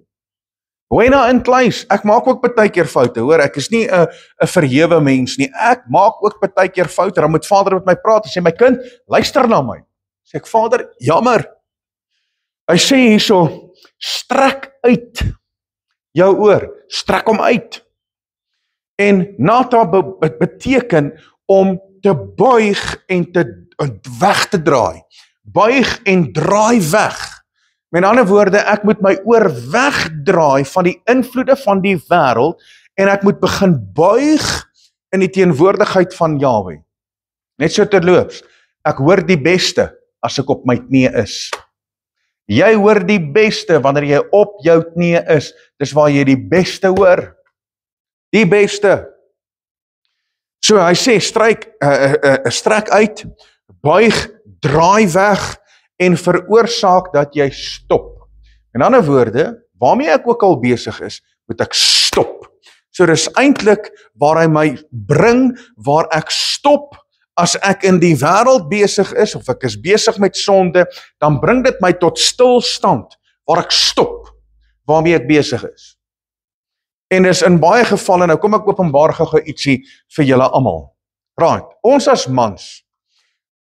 Wena in kluis, ek maak ook baie keer foute, hoor, ek is nie 'n verhewe mens nie, ek maak ook baie keer foute, dan moet Vader met my praat, en sê, my kind, luister na my. Sê ek, Vader, jammer. Hy sê hierso, strek uit jou oor, strek hom uit. En nata beteken om te buig en weg te draai. Buig en draai weg. Met ander woorde, ek moet my oor wegdraai van die invloede van die wêreld en ek moet begin buig in die teenwoordigheid van Jahwe. Net so terloops, ek hoor die beste as ek op my knie is. Jy hoor die beste wanneer jy op jou knie is. Dis waar jy die beste hoor. Die beste. So hy sê, strek uit, buig, draai weg en veroorsaak dat jy stop. In ander woorde, waarmee ek ook al besig is, moet ek stop. So dis eintlik waar hy my bring, waar ek stop. As ek in die wêreld besig is, of ek is besig met sonde, dan bring dit my tot stilstand, waar ek stop, waarmee ek besig is. En is in baie gevalle, nou kom ek openbaar gou ietsie vir julle almal. Right, ons as mans,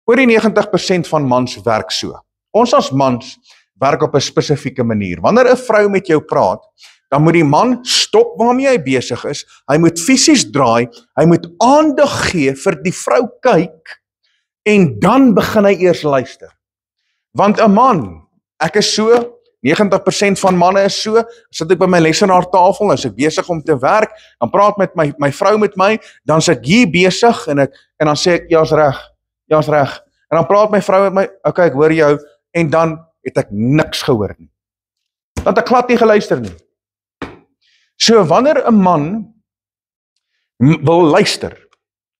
oor die 90% van mans werk so. Ons as mans werk op 'n spesifieke manier. Wanneer 'n vrou met jou praat, dan moet die man stop waarmee hy besig is, hy moet fisies draai, hy moet aandag gee vir die vrou kyk, en dan begin hy eers luister. Want 'n man, ek is so, 90% van manne is so, sit ek by my lesenaartafel, as ek besig om te werk, dan praat met my vrou met my, dan sit ek hier besig, en dan sê ek, ja, is reg, en dan praat my vrou met my, okay, ek hoor jou, en dan het ek niks gehoor nie. Dan het ek glad nie geluister nie. So, wanneer 'n man wil luister,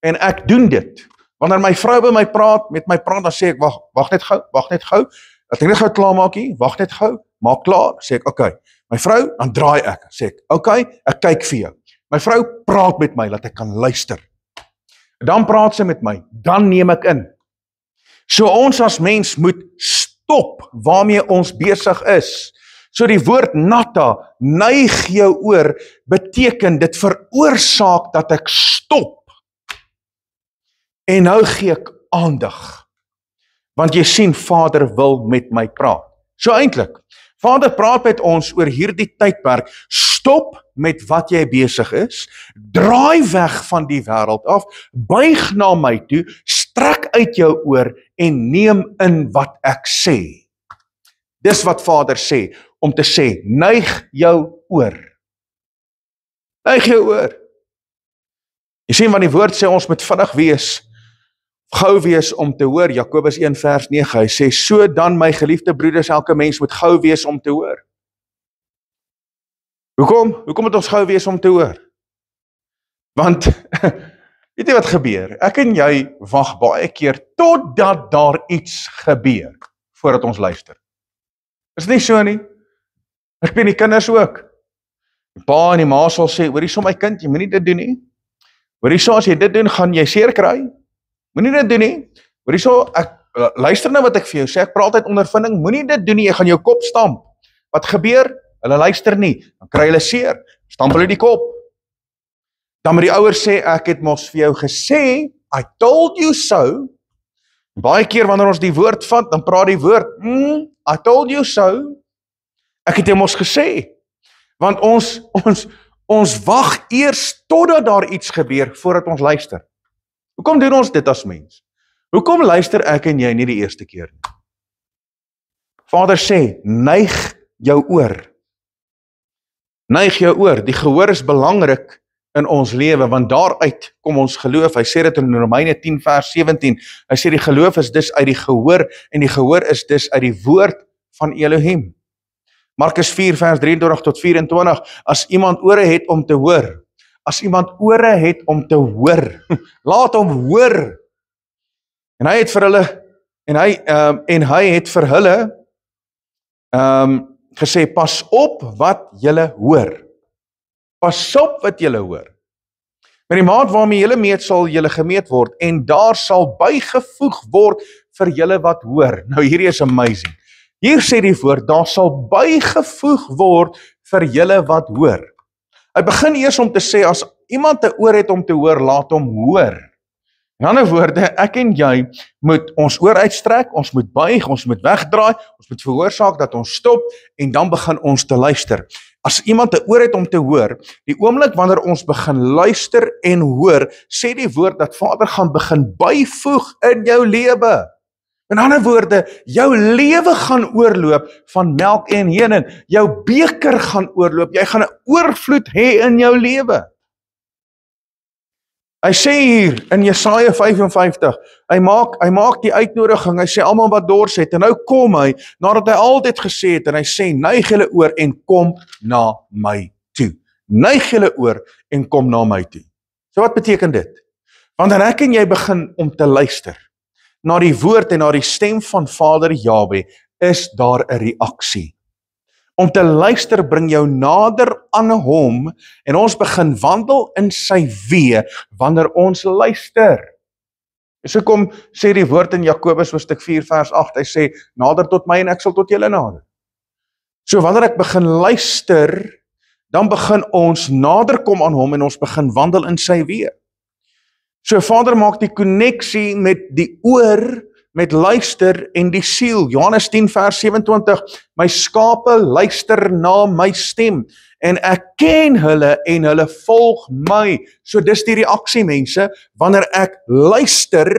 en ek doen dit, wanneer my vrou by my praat, met my praat, dan sê ek, wag net gou, ek net gou klaar maak hier, wag net gou, maak klaar, sê ek, okay, my vrou, dan draai ek, sê ek, okay, ek kyk vir jou. My vrou praat met my, dat ek kan luister. Dan praat sy met my, dan neem ek in. So ons as mens moet stop, waarmee ons besig is. So die woord natta, neig jou oor, beteken dit veroorsaak dat ek stop. En nou gee ek aandag. Want jy sien, Vader wil met my praat. So eintlik, Vader praat met ons oor hierdie tydperk, stop met wat jy besig is, draai weg van die wêreld af, buig na my toe, strek uit jou oor en neem in wat ek sê. Dis wat Vader sê, om te sê, neig jou oor. Neig jou oor. Jy sien, want die woord sê, ons moet vinnig wees, gou wees om te hoor. Jakobus 1 vers 9, hy sê, so dan my geliefde broeders, elke mens moet gou wees om te hoor. Hoekom moet ons gou wees om te hoor? Want, weet jy wat gebeur? Ek en jy wag baie keer, totdat daar iets gebeur, voordat ons luister. Is nie so nie? Ek ben die kinders ook. Die pa en die ma sal sê, hoorie so my kind, jy moet nie dit doen nie. Hoorie so, as jy dit doen, gaan jy seer kry. Moenie dit doen nie. Hoorie so, ek luister nou wat ek vir jou sê, ek praat uit ondervinding, moenie dit doen nie, jy gaan jou kop stamp. Wat gebeur? Hulle luister nie, dan kry hulle seer, stamp hulle die kop. Dan moet die ouers sê, ek het mos vir jou gesê, I told you so. Baie keer wanneer ons die woord vat, dan praat die woord, I told you so. Ek het jou mos gesê. Want ons wag eers totdat daar iets gebeur, voordat ons luister. Hoekom doen ons dit as mens? Hoekom luister ek en jy nie die eerste keer nie? Vader sê, neig jou oor. Neig jou oor. Die gehoor is belangrik in ons lewe, want daaruit kom ons geloof. Hy sê dit in Romeine 10 vers 17. Hy sê die geloof is dus uit die gehoor, en die gehoor is dus uit die woord van Elohim. Markus 4 vers 23 tot 24. As iemand ore het om te hoor, laat hom hoor. En hy het vir hulle, gesê, pas op wat julle hoor. Pas op wat julle hoor. Met die maat waarmee julle meet, sal julle gemeet word, en daar sal bygevoeg word vir julle wat hoor. Nou hierdie is amazing. Hier sê die woord, daar sal bygevoeg word vir julle wat hoor. Hy begin eers om te sê, as iemand 'n oor het om te hoor, laat hom hoor. In ander woorde, ek en jy moet ons oor uitstrek, ons moet buig, ons moet wegdraai, ons moet veroorsaak dat ons stop, en dan begin ons te luister. As iemand 'n oor het om te hoor, die oomblik wanneer ons begin luister en hoor, sê die woord dat Vader gaan begin byvoeg in jou lewe. In ander woorde, jou lewe gaan oorloop van melk en honing. Jou beker gaan oorloop. Jy gaan 'n oorvloed hê in jou lewe. Hy sê hier in Jesaja 55, hy maak die uitnodiging, hy sê almal wat dors het, en nou kom hy, nadat hy al dit gesê het, en hy sê, neig julle oor en kom na my toe. Neig julle oor en kom na my toe. So wat beteken dit? Wanneer ek en jy begin om te luister na die woord en na die stem van Vader Jahwe, is daar 'n reaksie. Om te luister bring jou nader aan hom en ons begin wandel in sy weë wanneer ons luister. So kom sê die woord in Jakobus hoofstuk 4 vers 8, hy sê, nader tot my en ek sal tot julle nader. So wanneer ek begin luister, dan begin ons nader kom aan hom en ons begin wandel in sy weë. So Vader maak die koneksie met die oor, met luister en die siel. Johannes 10 vers 27, my skape luister na my stem en ek ken hulle en hulle volg my. So dis die reaksie mense, wanneer ek luister,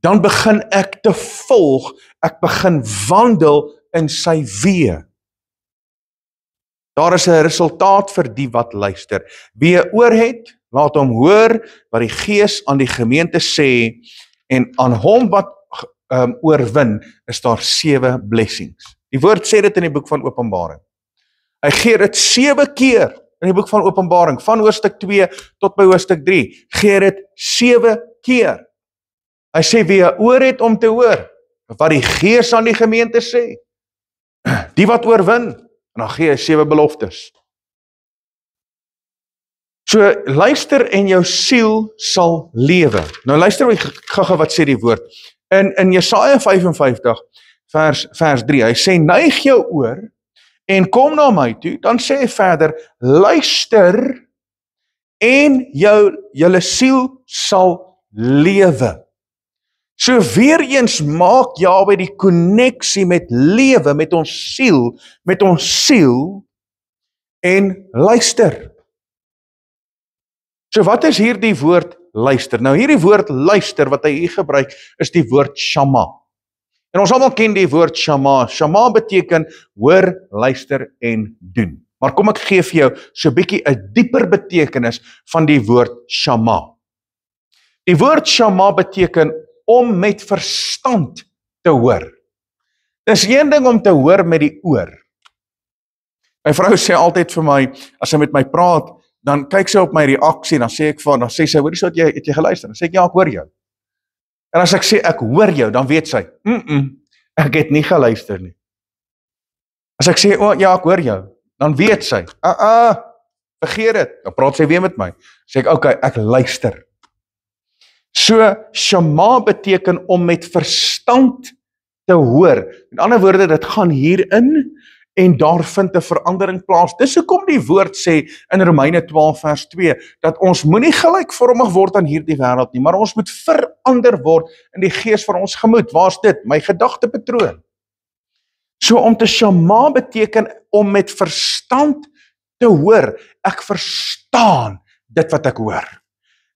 dan begin ek te volg, ek begin wandel in sy weë. Daar is 'n resultaat vir die wat luister. Wie 'n oor het, laat hom hoor wat die Gees aan die gemeente sê, en aan hom wat oorwin, is daar 7 blessings. Die woord sê dit in die boek van Openbaring. Hy gee dit 7 keer in die boek van Openbaring, van hoofstuk 2 tot by hoofstuk 3, gee dit 7 keer. Hy sê wie 'n oor het om te hoor, wat die Gees aan die gemeente sê, die wat oorwin, en dan gee hy 7 beloftes. So, luister en jou siel sal lewe. Nou luister gou wat sê die woord. In Jesaja 55 vers 3, hy sê, neig jou oor en kom na my toe, dan sê hy verder, luister en julle siel sal lewe. So weer eens maak Jahwe die koneksie met lewe, met ons siel en luister. So wat is hier die woord luister? Nou hierdie woord luister wat hy hier gebruik is die woord shama. En ons almal ken die woord shama. Shama beteken hoor, luister en doen. Maar kom ek gee vir jou so 'n bietjie 'n dieper betekenis van die woord shama. Die woord shama beteken om met verstand te hoor. Dis een ding om te hoor met die oor. My vrou sê altyd vir my, as sy met my praat, dan kyk sy op my reaksie, dan sê ek vir, dan sê sy, hoorie, so het jy geluister? Dan sê ek, ja, ek hoor jou. En as ek sê, ek hoor jou, dan weet sy, ek het nie geluister nie. As ek sê, ja, ek hoor jou, dan weet sy, vergeet dit, dan praat sy weer met my. Sê ek, okay, ek luister. So, shama beteken om met verstand te hoor. Met ander woorde, dit gaan hierin, en daar vind 'n verandering plaas. Dis hoekom die woord sê in Romeine 12 vers 2, dat ons moenie gelykvormig word aan hierdie wêreld nie, maar ons moet verander word in die gees van ons gemoed. Waar's dit? My gedagtepatroon. So om te shama beteken om met verstand te hoor. Ek verstaan dit wat ek hoor.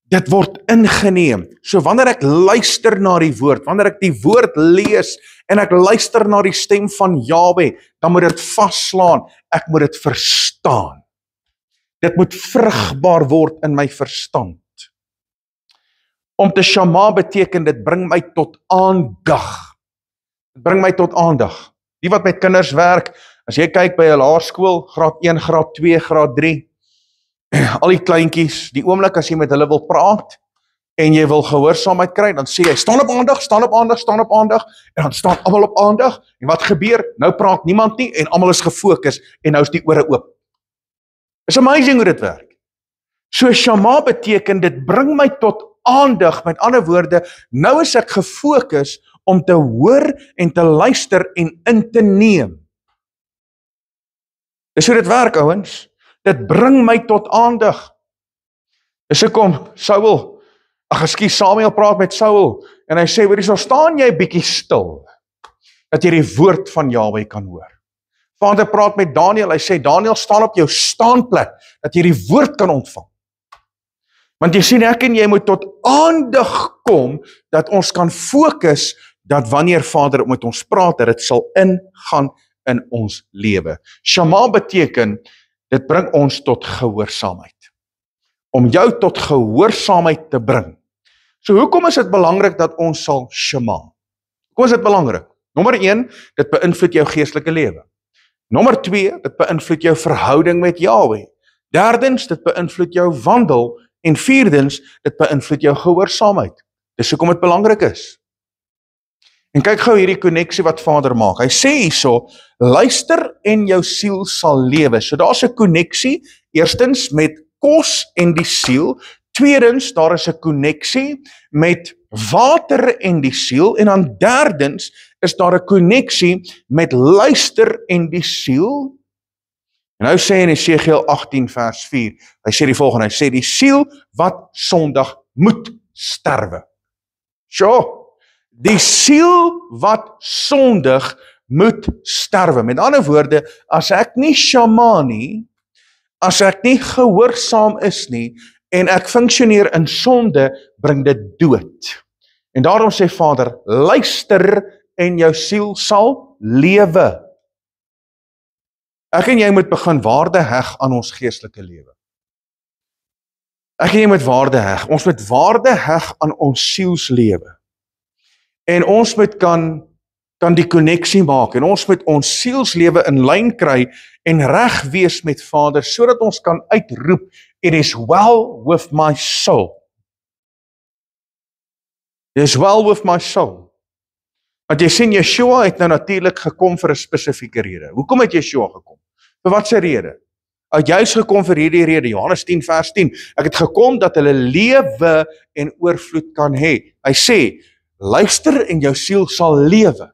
Dit word ingeneem. So wanneer ek luister na die woord, wanneer ek die woord lees en ek luister na die stem van Jahwe, dan moet dit vasslaan. Ek moet dit verstaan. Dit moet vrugbaar word in my verstand. Om te shama beteken dit bring my tot aandag. Dit bring my tot aandag. Die wat met kinders werk, as jy kyk by 'n laerskool, graad 1, graad 2, graad 3, al die kleintjies, die oomblik as jy met hulle wil praat, en jy wil gehoorsaamheid kry, dan sê jy, staan op aandag, staan op aandag, staan op aandag, en dan staan almal op aandag, en wat gebeur? Nou praat niemand nie, en almal is gefokus, en nou is die ore oop. It's amazing hoe dit werk. So shama beteken, dit bring my tot aandag, met ander woorde, nou is ek gefokus, om te hoor, en te luister, en in te neem. Dis hoe dit werk, ouens. Dit bring my tot aandag. Dis hoekom Samuel praat met Saul, en hy sê, hoorie, so staan jy bietjie stil, dat jy die woord van Jahwe kan hoor. Vader praat met Daniel, hy sê, Daniel, staan op jou staanplek, dat jy die woord kan ontvang. Want jy sien, ek en jy moet tot aandag kom, dat ons kan fokus, dat wanneer Vader met ons praat, dat dit sal ingaan in ons lewe. Shama beteken, dit bring ons tot gehoorsaamheid. om jou tot gehoorsaamheid te bring. So hoekom is dit belangrik dat ons sal shema? Hoekom is dit belangrik? Nommer 1, dit beïnvloed jou geestelike lewe. Nommer 2, dit beïnvloed jou verhouding met Yahweh. Derdens, dit beïnvloed jou wandel. En vierdens, dit beïnvloed jou gehoorsaamheid. Dis hoekom dit belangrik is. En kyk gou hierdie koneksie wat Vader maak. Hy sê hierso, luister en jou siel sal lewe. So daar's 'n koneksie, eerstens met kos en die siel. Tweedens, daar is 'n koneksie met water en die siel. En dan derdens, is daar 'n koneksie met luister en die siel. En nou sê in Esegiel 18 vers 4, hy sê die volgende, hy sê die siel wat sondig moet sterwe. Die siel wat sondig moet sterwe. Met ander woorde, as ek nie shema nie, as ek nie gehoorsaam is nie, en ek funksioneer in sonde, bring dit dood. En daarom sê Vader, luister en jou siel sal lewe. Ek en jy moet begin waarde heg aan ons geestelike lewe. Ek en jy moet waarde heg. Ons moet waarde heg aan ons sielslewe. En ons moet kan die koneksie maak. En ons moet ons sielslewe in lyn kry en reg wees met Vader, sodat ons kan uitroep, it is well with my soul. It is well with my soul. Want jy sien, Yeshua het nou natuurlik gekom vir 'n spesifieke rede. Hoekom het Yeshua gekom? Vir wat se rede? Hy het juis gekom vir hierdie rede, Johannes 10 vers 10. Ek het gekom dat hulle lewe en oorvloed kan hê. Hy sê, luister en jou siel sal lewe.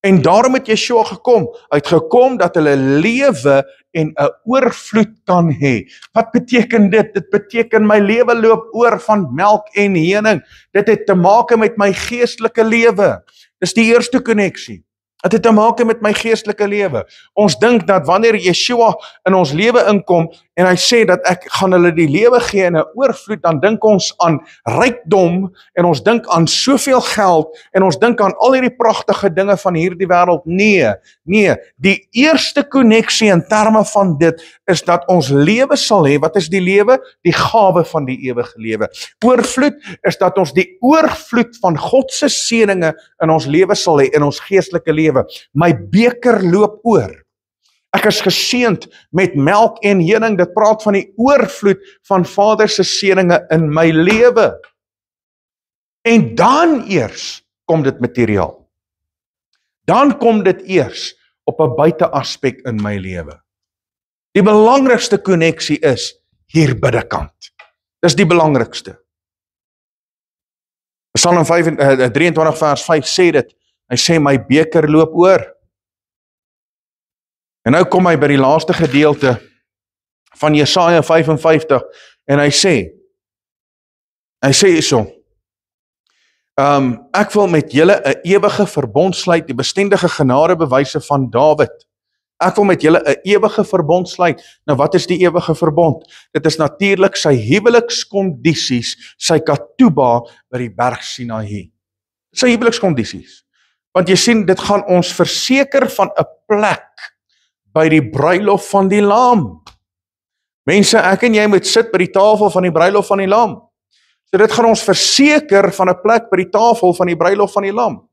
En daarom het Yeshua gekom. Hy het gekom dat hulle lewe en 'n oorvloed kan hê. Wat beteken dit? Dit beteken my lewe loop oor van melk en honing. Dit het te maak met my geestelike lewe. Dis die eerste koneksie. Dit het te maak met my geestelike lewe. Ons dink dat wanneer Yeshua in ons lewe inkom en hy sê dat ek gaan hulle die lewe gee in 'n oorvloed, dan dink ons aan rykdom en ons dink aan soveel geld en ons dink aan al hierdie pragtige dinge van hierdie wêreld. Nee, die eerste koneksie in terme van dit is dat ons lewe sal hê. Wat is die lewe? Die gawe van die ewige lewe. Oorvloed is dat ons die oorvloed van God se seëninge in ons lewe sal hê, in ons geestelike lewe. My beker loop oor. Ek is geseënd met melk en honing. Dit praat van die oorvloed van Vader se seëninge in my lewe. En dan eers kom dit materiaal. Dan kom dit eers op 'n buiteaspek in my lewe. Die belangrikste koneksie is hier binnekant. Dis die belangrikste. Psalm 23 vers 5 sê dit. Hy sê my beker loop oor. En nou kom hy by die laaste gedeelte van Jesaja 55 en hy sê hierso, ek wil met julle 'n ewige verbond sluit, die bestendige genadebewyse van Dawid. Ek wil met julle 'n ewige verbond sluit. Nou wat is die ewige verbond? Dit is natuurlik sy huwelikskondisies, sy katuba by die berg Sinaï. Sy huwelikskondisies. Want jy sien, dit gaan ons verseker van 'n plek by die bruilof van die Lam. Mense, ek en jy moet sit by die tafel van die bruilof van die Lam. So dit gaan ons verseker van 'n plek by die tafel van die bruilof van die Lam.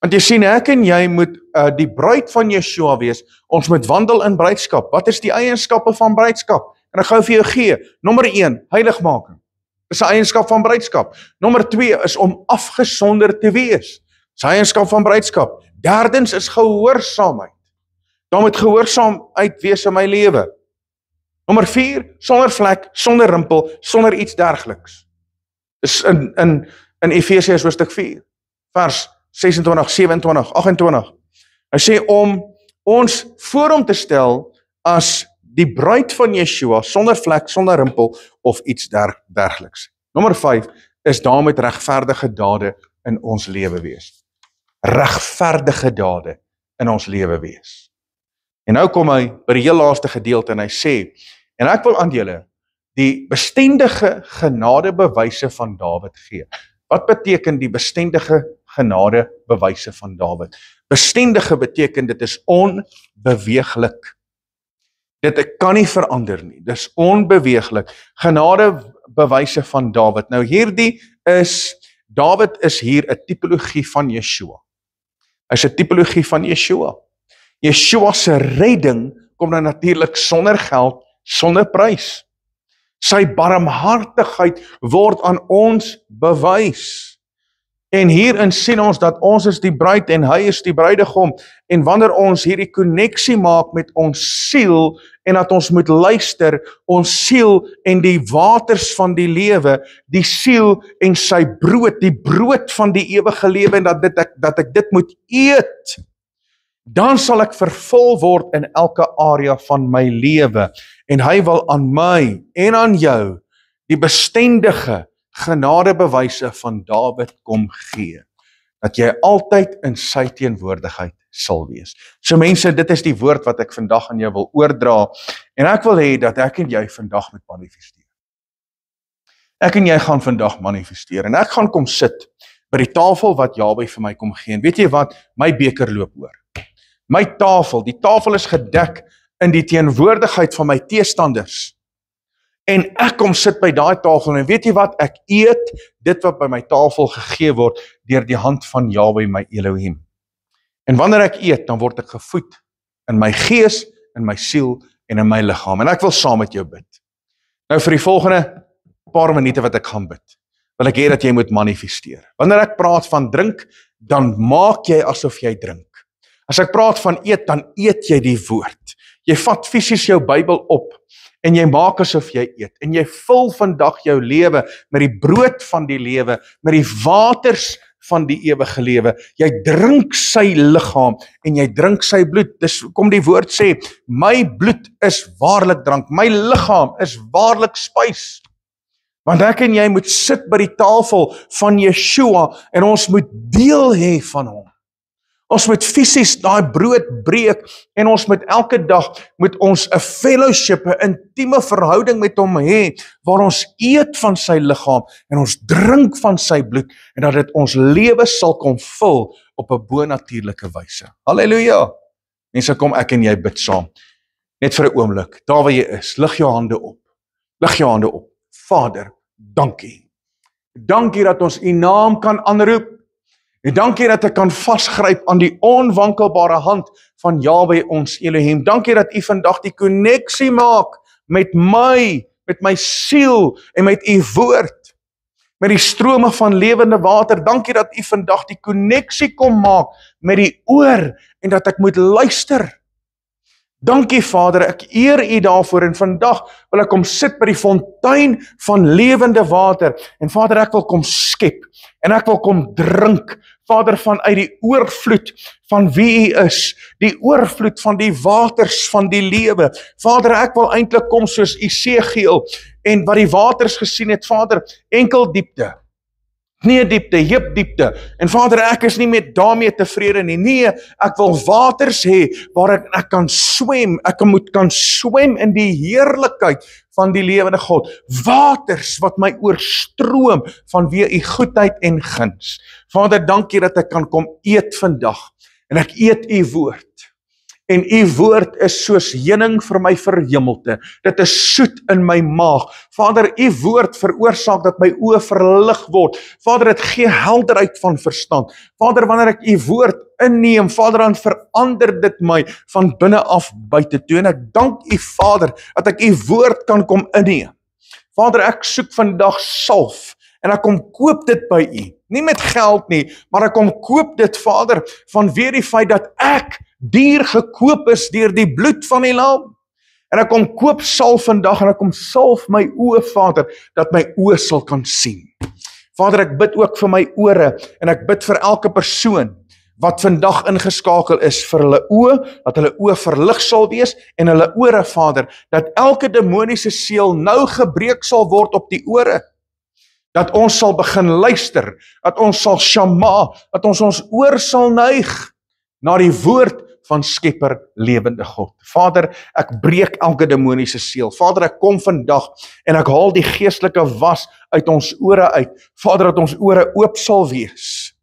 Want jy sien, ek en jy moet die bruid van Yeshua wees. Ons moet wandel in bruidskap. Wat is die eienskappe van bruidskap? En ek gou vir jou gee. Nommer 1, heiligmaking. Dis 'n eienskap van bruidskap. Nommer 2 is om afgesonder te wees. Dis 'n eienskap van bruidskap. Derdens is gehoorsaamheid. Daar moet gehoorsaamheid wees in my lewe. Nommer 4, sonder vlek, sonder rimpel, sonder iets dergeliks. Dis in Efesiërs hoofstuk 4, vers 26, 27, 28. Hy sê om ons voor hom te stel as die bruid van Yeshua, sonder vlek, sonder rimpel of iets dergeliks. Nommer 5 is daar met regverdige dade in ons lewe wees. Regverdige dade in ons lewe wees. En nou kom hy by die heel laaste gedeelte en hy sê, en ek wil aan julle die bestendige genadebewyse van Dawid gee. Wat beteken die bestendige genadebewyse van Dawid? Bestendige beteken dit is onbeweeglik. Dit kan nie verander nie. Dis onbeweeglik. Genadebewyse van Dawid. Nou Dawid is hier 'n tipologie van Yeshua. Hy's 'n tipologie van Yeshua. Yeshua se redding kom nou natuurlik sonder geld, sonder prys. Sy barmhartigheid word aan ons bewys. En hierin sien ons dat ons is die bruid en hy is die bruidegom. En wanneer ons hierdie koneksie maak met ons siel en dat ons moet luister, ons siel en die waters van die lewe, die siel en sy brood, die brood van die ewige lewe en dat ek dit moet eet, dan sal ek vervul word in elke area van my lewe. En hy wil aan my en aan jou die bestendige genadebewyse van Dawid kom gee, dat jy altyd in sy teenwoordigheid sal wees. So mense, dit is die woord wat ek vandag aan jou wil oordra, en ek wil hê dat ek en jy vandag moet manifesteer. Ek en jy gaan vandag manifesteer, en ek gaan kom sit by die tafel wat Jabé vir my kom gee, en weet jy wat, my beker loop oor. My tafel, die tafel is gedek in die teenwoordigheid van my teestanders, en ek kom sit by daai tafel, en weet jy wat, ek eet dit wat by my tafel gegee word, deur die hand van Jabé, my Elohim. En wanneer ek eet, dan word ek gevoed, in my gees, in my siel, en in my liggaam, en ek wil saam met jou bid. Nou vir die volgende paar minute wat ek gaan bid, wil ek hê dat jy moet manifesteer. Wanneer ek praat van drink, dan maak jy asof jy drink. As ek praat van eet, dan eet jy die woord. Jy vat fisies jou Bybel op, en jy maak asof jy eet, en jy vul vandag jou lewe met die brood van die lewe, met die waters van die ewige lewe. Jy drink sy liggaam, en jy drink sy bloed. Dis kom die woord sê, my bloed is waarlik drank, my liggaam is waarlik spys. Want ek en jy moet sit by die tafel van Yeshua, en ons moet deel hê van hom. Ons moet fisies daai brood breek, en ons moet elke dag moet ons 'n fellowship, 'n intieme verhouding met hom hê, waar ons eet van sy liggaam, en ons drink van sy bloed, en dat dit ons lewe sal kom vul op 'n bonatuurlike wyse. Halleluja! Mense, kom ek en jy bid saam. Net vir 'n oomblik, daar waar jy is, lig jou hande op. Lig jou hande op. Vader, dankie. Dankie dat ons u naam kan aanroep. En dankie dat ek kan vasgryp aan die onwankelbare hand van Jabé ons Elohim. Dankie dat u vandag die koneksie maak met my siel en met u woord, met die strome van lewende water. Dankie dat u vandag die koneksie kom maak met die oor en dat ek moet luister. Dankie Vader, ek eer u daarvoor, en vandag wil ek kom sit by die fontein van lewende water, en Vader, ek wil kom skep, en ek wil kom drink, Vader, vanuit die oorvloed van wie u is, die oorvloed van die waters van die lewe. Vader, ek wil eintlik kom soos Esegiel, en wat die waters gesien het, Vader, enkel diepte, nie diepte, heupdiepte. En Vader, ek is nie met daarmee tevrede nie. Nee, ek wil waters hê waar ek kan swem. Ek kan swem in die heerlikheid van die lewende God. Waters wat my oorstroom vanweë u goedheid en guns. Vader, dankie dat ek kan kom eet vandag. En ek eet u woord. En u woord is soos heuning vir my verhemelte. Dit is soet in my maag. Vader, u woord veroorsaak dat my oë verlig word. Vader, dit gee helderheid van verstand. Vader, wanneer ek u woord inneem, Vader, dan verander dit my van binne af buite toe. En ek dank u, Vader, dat ek u woord kan kom inneem. Vader, ek soek vandag salf. En ek kom koop dit by u. Nie met geld nie, maar ek kom koop dit, Vader, vanweë die feit dat ek duur gekoop is deur die bloed van die lam. En ek kom koop salf vandag, en ek kom salf my oë, Vader, dat my oë sal kan sien. Vader, ek bid ook vir my ore, en ek bid vir elke persoon wat vandag ingeskakel is vir hulle oë, dat hulle oë verlig sal wees, en hulle ore, Vader, dat elke demoniese seël nou gebreek sal word op die ore. Dat ons sal begin luister, dat ons sal shama, dat ons oor sal neig na die woord van Skepper lewende God. Vader, ek breek elke demoniese seël. Vader, ek kom vandag en ek haal die geestelike was uit ons ore uit. Vader, dat ons ore oop sal wees.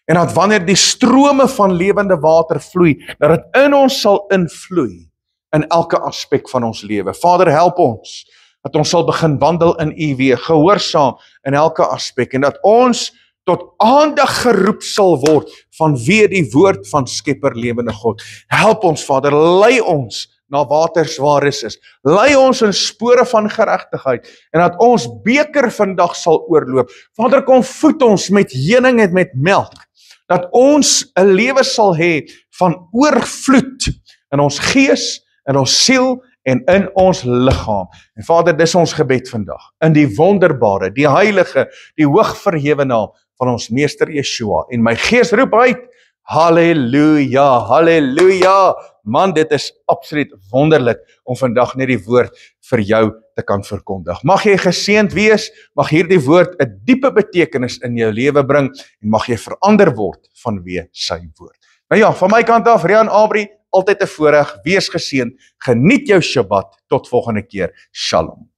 En dat wanneer die strome van lewende water vloei, dat dit in ons sal invloei, in elke aspek van ons lewe. Vader, help ons, dat ons sal begin wandel in U weë, gehoorsaam in elke aspek, en dat ons tot aandag geroep sal word vanweë die woord van Skepper lewende God. Help ons, Vader, lei ons na waters waar is. Lei ons in spore van geregtigheid, en dat ons beker vandag sal oorloop. Vader, kom voed ons met heuning en met melk, dat ons 'n lewe sal hê van oorvloed in ons gees, in ons siel en in ons liggaam. En Vader, dis ons gebed vandag, in die wonderbare, die heilige, die hoogverhewe naam van ons Meester Yeshua. En my gees roep uit, halleluja, halleluja. Man, dit is absoluut wonderlik om vandag net die woord vir jou te kan verkondig. Mag jy geseënd wees, mag hierdie woord 'n diepe betekenis in jou lewe bring, en mag jy verander word vanweë sy woord. Nou ja, van my kant af, Rian Abri, altyd 'n voorreg, wees geseënd, geniet jou Shabbat, tot volgende keer, Shalom.